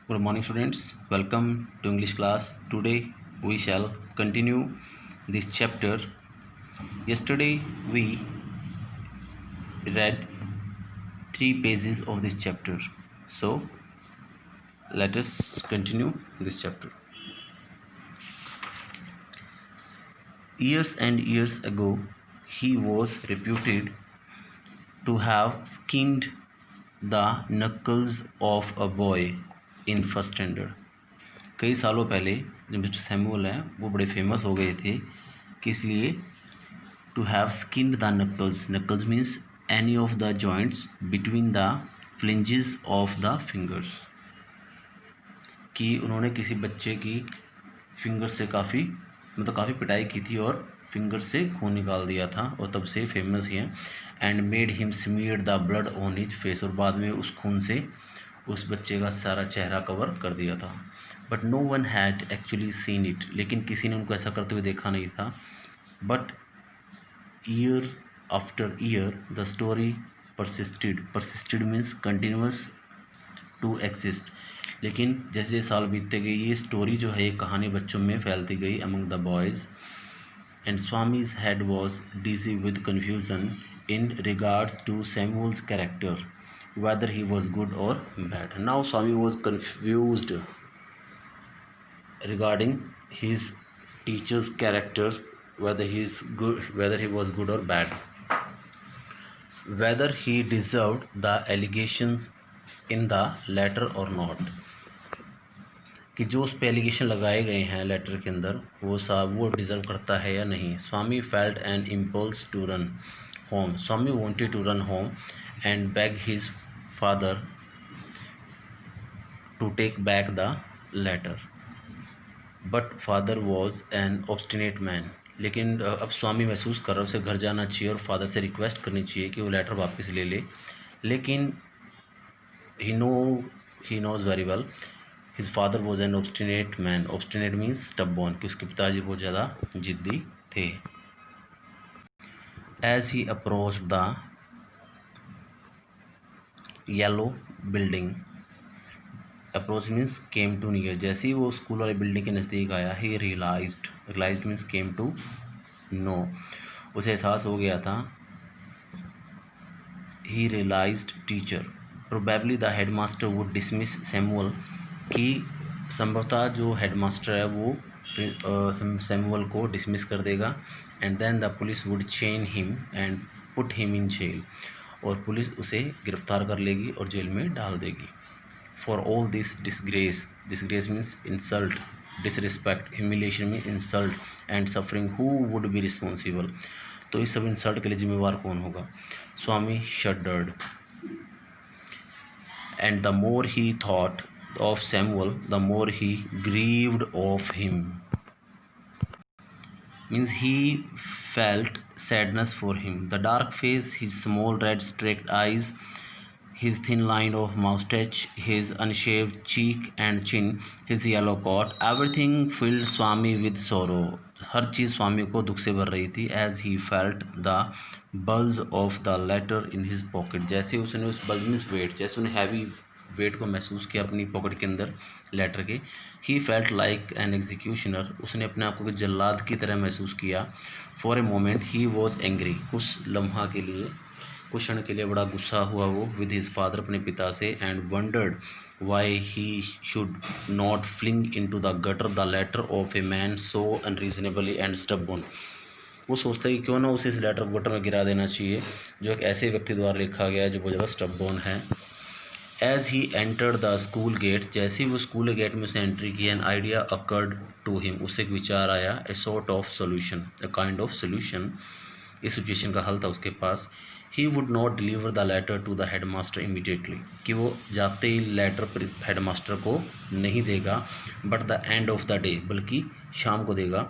Good morning, students. Welcome to English class. Today we shall continue this chapter. Yesterday we read 3 pages of this chapter. So let us continue this chapter. Years and years ago, he was reputed to have skinned the knuckles of a boy in first standard. कई सालों पहले जो mister Samuel हैं वो बड़े famous हो गए थे किस लिए to have skinned the knuckles means any of the joints between the phalanges of the fingers कि उन्होंने किसी बच्चे की फिंगर से काफ़ी पिटाई की थी और फिंगर से खून निकाल दिया था और तब से फेमस ही हैं and made him smear the blood on his face और बाद में उस खून से उस बच्चे का सारा चेहरा कवर कर दिया था but no one had actually seen it लेकिन किसी ने उनको ऐसा करते हुए देखा नहीं था but year after year the story persisted means continues to exist लेकिन जैसे जैसे साल बीतते गए ये स्टोरी जो है ये कहानी बच्चों में फैलती गई among the boys and Swami's head was dizzy with confusion in regards to Samuel's character whether he was good or bad. Now Swami was confused regarding his teacher's character, whether he was good or bad, whether he deserved the allegations in the letter or not. कि जो उस पर allegation लगाए गए हैं letter के अंदर वो डिज़र्व करता है या नहीं. Swami felt an impulse to run home. Swami wanted to run home and beg his father to take back the letter but father was an obstinate man. लेकिन अब स्वामी महसूस कर रहा है उसे घर जाना चाहिए और फादर से रिक्वेस्ट करनी चाहिए कि वो लेटर वापस ले ले लेकिन he knows very well his father was an obstinate man. obstinate means stubborn कि उसके पिताजी बहुत ज़्यादा जिद्दी थे. as he approached the yellow building approach means came to near जैसे ही वो स्कूल वाली बिल्डिंग के नज़दीक आया ही realised means came to know उसे एहसास हो गया था ही realised teacher probably the head master would dismiss Samuel कि संभवतः जो हेड मास्टर है वो सैमुअल को डिसमिस कर देगा and then the police would chain him and put him in jail और पुलिस उसे गिरफ्तार कर लेगी और जेल में डाल देगी. For all this disgrace means insult disrespect humiliation mean insult and suffering who would be responsible. तो इस सब इंसल्ट के लिए जिम्मेवार कौन होगा. Swami shuddered and the more he thought of Samuel the more he grieved of him. Means he felt sadness for him. The dark face, his small red streaked eyes, his thin line of moustache, his unshaved cheek and chin, his yellow coat, everything filled Swami with sorrow. हर चीज़ स्वामी को दुख से भर रही थी. As he felt the bulge of the letter in his pocket. जैसे उसने उस bulge में weight जैसे उन्हें heavy वेट को महसूस किया अपनी पॉकेट के अंदर लेटर के. He felt like an executioner. उसने अपने आप को जल्लाद की तरह महसूस किया. For a moment he was angry. कुछ लम्हा के लिए कुछ क्षण के लिए बड़ा गुस्सा हुआ वो विद हिज फादर अपने पिता से and wondered why he should not fling into the gutter the letter of a man so unreasonably and stubborn. वो सोचता है कि क्यों ना उसे इस लेटर को गटर में गिरा देना चाहिए जो एक ऐसे व्यक्ति द्वारा लिखा गया है जो बहुत ज़्यादा स्टबबॉर्न है. As he entered the school gate. जैसे ही वो स्कूल गेट में उसे एंट्री की an idea occurred to him. उससे एक विचार आया. A sort of solution a kind of solution. इस सिचुएशन का हल था उसके पास. He would not deliver the letter to the head master immediately कि वो जाते ही लेटर हेड मास्टर को नहीं देगा but the end of the day बल्कि शाम को देगा.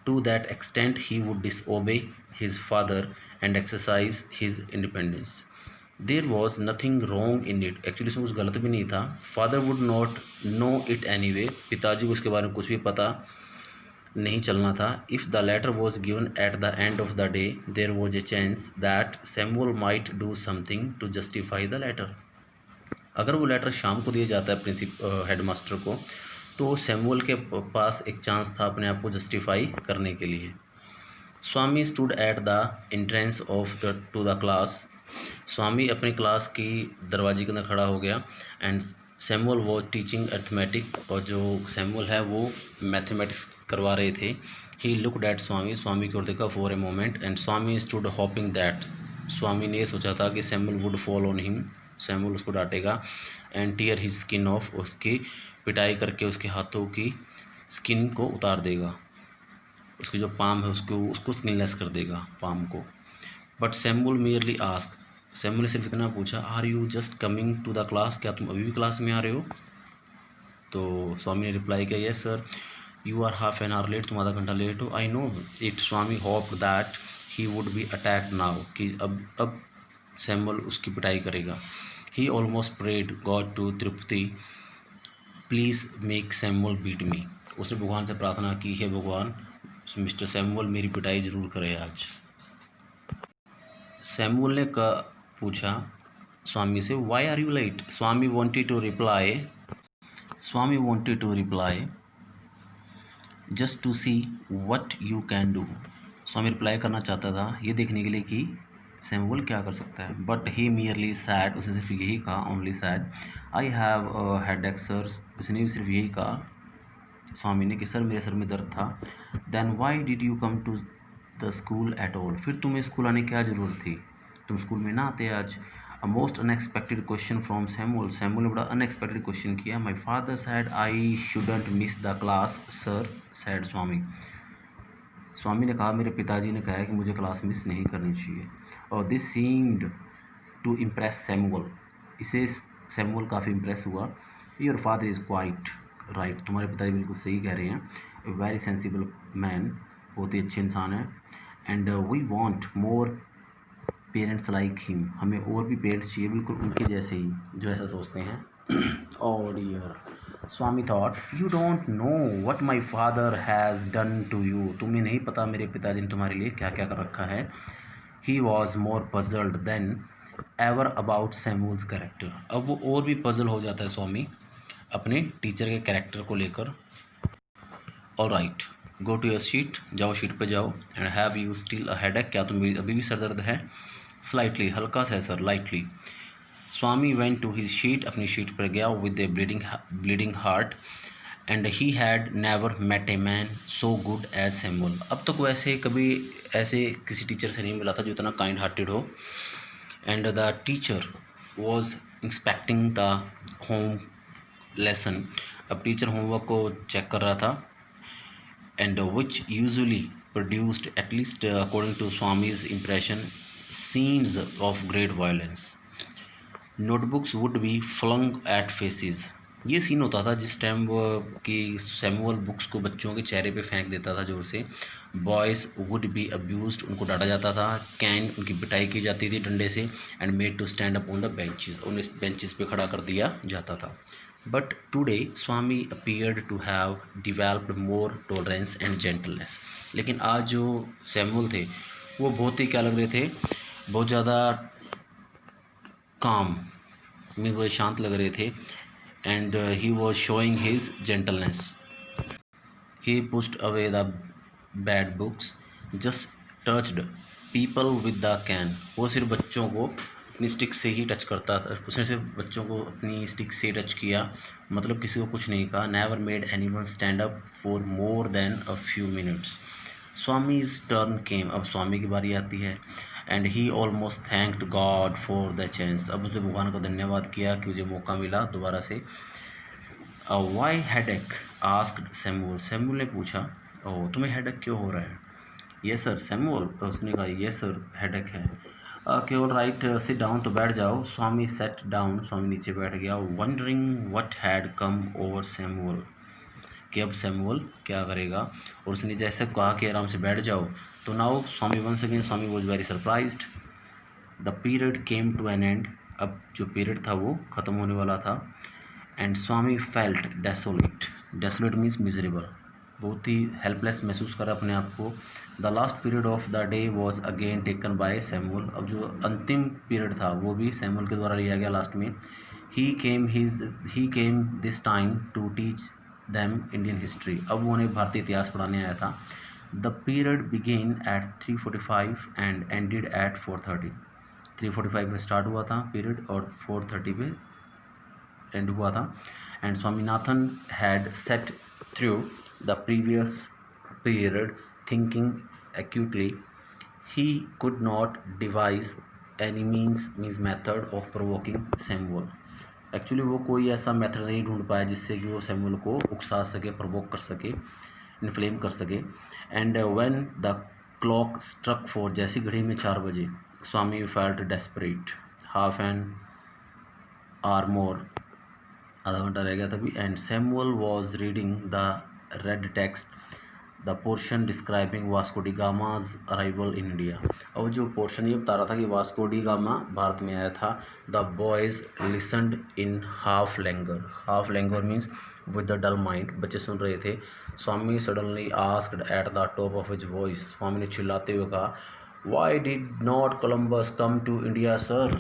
To that extent he would disobey his father and exercise his independence. There was nothing wrong in it. Actually इसमें कुछ गलत भी नहीं था. Father would not know it anyway. पिताजी को इसके बारे में कुछ भी पता नहीं चलना था. If the letter was given at the end of the day there was a chance that Samuel might do something to justify the letter. अगर वो लेटर शाम को दिया जाता है हेडमास्टर को, तो सैमुअल के पास एक चांस था अपने आप को जस्टिफाई करने के लिए। Swami stood at the entrance to the class. Swami अपनी क्लास की दरवाजे के अंदर खड़ा हो गया। And Samuel was teaching arithmetic, और जो सैमुअल है वो मैथमेटिक्स करवा रहे थे। ही लुकड एट स्वामी, स्वामी की ओर देखा for a moment, and Swami stood hoping that, Swami ने सोचा था कि Samuel would fall on him, Samuel उसको डांटेगा, and tear his skin off, उसकी पिटाई करके उसके हाथों की स्किन को उतार देगा, उसकी जो पाम है उसको उसको स्किनलेस कर देगा पाम को। But Samuel merely ask, Samuel ने सिर्फ इतना पूछा, are you just coming to the class, क्या तुम अभी भी क्लास में आ रहे हो? तो स्वामी ने रिप्लाई किया, yes sir, you are half an hour late, तुम आधा घंटा लेट हो। I know it. Swami hope that he would be attacked now, कि अब सैमुअल उसकी पिटाई करेगा। He almost prayed God to Tirupati, please make Samuel beat me, उसने भगवान से प्रार्थना की, है भगवान मिस्टर सैमुअल मेरी पिटाई ज़रूर करे आज। सैमुअल ने पूछा स्वामी से, why are you late? Swami wanted to reply just to see what you can do. Swami रिप्लाई करना चाहता था ये देखने के लिए कि सैमुअल क्या कर सकता है। बट ही मियरली सैड, उसने सिर्फ यही कहा, only sad, I have headache sir, उसने भी सिर्फ यही कहा स्वामी ने कि सर मेरे सर में दर्द था। Then why did you come to the school at all, फिर तुम्हें स्कूल आने की क्या ज़रूरत थी, तुम स्कूल में ना आते आज। A most unexpected question from Samuel, Samuel ने बड़ा अनएक्सपेक्टेड क्वेश्चन किया। My father said I shouldn't miss the class sir, said Swami, Swami ने कहा मेरे पिताजी ने कहा है कि मुझे क्लास मिस नहीं करनी चाहिए। और this seemed to impress Samuel, इसे सैमुअल काफ़ी इम्प्रेस हुआ। Your father is quite right, तुम्हारे पिताजी बिल्कुल सही कह रहे हैं। वेरी सेंसिबल मैन, बहुत ही अच्छे इंसान हैं। And we want more parents like him, हमें और भी पेरेंट्स चाहिए बिल्कुल उनके जैसे ही, जो ऐसा सोचते हैं। Oh dear, Swami thought, you don't know what my father has done to you, तुम्हें नहीं पता मेरे पिताजी ने तुम्हारे लिए क्या क्या कर रखा है। He was more puzzled then ever about Samuel's character, अब वो और भी पजल हो जाता है स्वामी अपने टीचर के कैरेक्टर को लेकर। All right, go to your seat, जाओ शीट पे जाओ। And have you still a headache, क्या तुम्हें अभी भी सर दर्द है? स्लाइटली, हल्का सा है sir, lightly. Swami went to his seat, अपनी शीट पर गया with a bleeding heart, and he had never met a man so good as Samuel, अब तक वैसे कभी ऐसे किसी टीचर से नहीं मिला था जो इतना काइंड हार्टेड हो। And the teacher was inspecting the home lesson, अब टीचर होमवर्क को चेक कर रहा था। And which usually produced, at least according to Swami's impression, scenes of great violence. Notebooks would be flung at faces, ये scene होता था जिस टाइम वो कि सैमुअल बुक्स को बच्चों के चेहरे पे फेंक देता था ज़ोर से। बॉयज़ वुड बी अब्यूज्ड, उनको डांटा जाता था। कैन, उनकी पिटाई की जाती थी डंडे से। And made to stand up on the benches, उन्हें बेंचेस पे खड़ा कर दिया जाता था। But today Swami appeared to have developed more tolerance and gentleness, लेकिन आज जो सैमुअल थे वो बहुत ही क्या लग रहे थे, बहुत ज़्यादा काम में वो शांत लग रहे थे। And he was showing his gentleness. He pushed away the bad books, just touched people with the can, वो सिर्फ बच्चों को अपनी स्टिक से ही टच करता था, उसने सिर्फ बच्चों को अपनी स्टिक से टच किया, मतलब किसी को कुछ नहीं कहा। Never made anyone stand up for more than a few minutes. Swami's turn came, अब स्वामी की बारी आती है। And he almost thanked God for the chance, अब उसने भगवान का धन्यवाद किया कि मुझे मौका मिला दोबारा से। Why headache asked Samuel, Samuel ने पूछा, ओह तुम्हें हेडेक क्यों हो रहा है? यस सर सैमुअल, तो उसने कहा यस सर हेडेक है। Okay all right, sit down, तो बैठ जाओ। स्वामी सेट डाउन, स्वामी नीचे बैठ गया। Wondering what had come over Samuel, कि अब सैमुअल क्या करेगा। और उसने जैसे कहा कि आराम से बैठ जाओ, तो now Swami once again, Swami was very surprised. The period came to an end, अब जो पीरियड था वो ख़त्म होने वाला था। And Swami felt desolate, desolate means miserable, बहुत ही हेल्पलेस महसूस करा अपने आप को। The last period of the day was again taken by Samuel, अब जो अंतिम पीरियड था वो भी सैमुअल के द्वारा लिया गया लास्ट में। he came this time to teach them Indian history. अब वो उन्हें भारतीय इतिहास पढ़ाने आया था. The period began at 3:45 and ended at 4:30. 3:45 पे स्टार्ट हुआ था पीरियड और 4:30 पे एंड हुआ था. And Swaminathan had set through the previous period thinking acutely. He could not devise any means method of provoking Samuel. Actually वो कोई ऐसा मेथड नहीं ढूंढ पाया जिससे कि वो सैमुअल को उकसा सके, प्रोवोक कर सके, इन्फ्लेम कर सके. And when the clock struck 4, जैसी घड़ी में 4 बजे, Swami felt desperate. Half an hour more, आधा घंटा रह गया तभी. And Samuel was reading the red text, the portion describing Vasco da Gama's arrival in India. और जो पोर्शन ये बता रहा था कि वास्को डी गामा भारत में आया था. The boys listened in half language means with the dull mind. बच्चे सुन रहे थे. Swami suddenly asked at the top of his voice. Swami ने चिल्लाते हुए कहा, why did not Columbus come to India sir.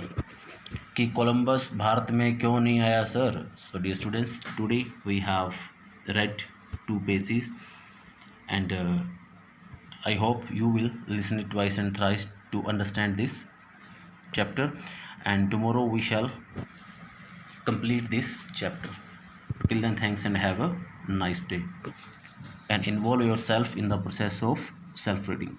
कि कोलम्बस भारत में क्यों नहीं आया सर. So dear students, today we have read 2 pages, and I hope you will listen it twice and thrice to understand this chapter, and tomorrow we shall complete this chapter. Till then, thanks and have a nice day, and involve yourself in the process of self reading.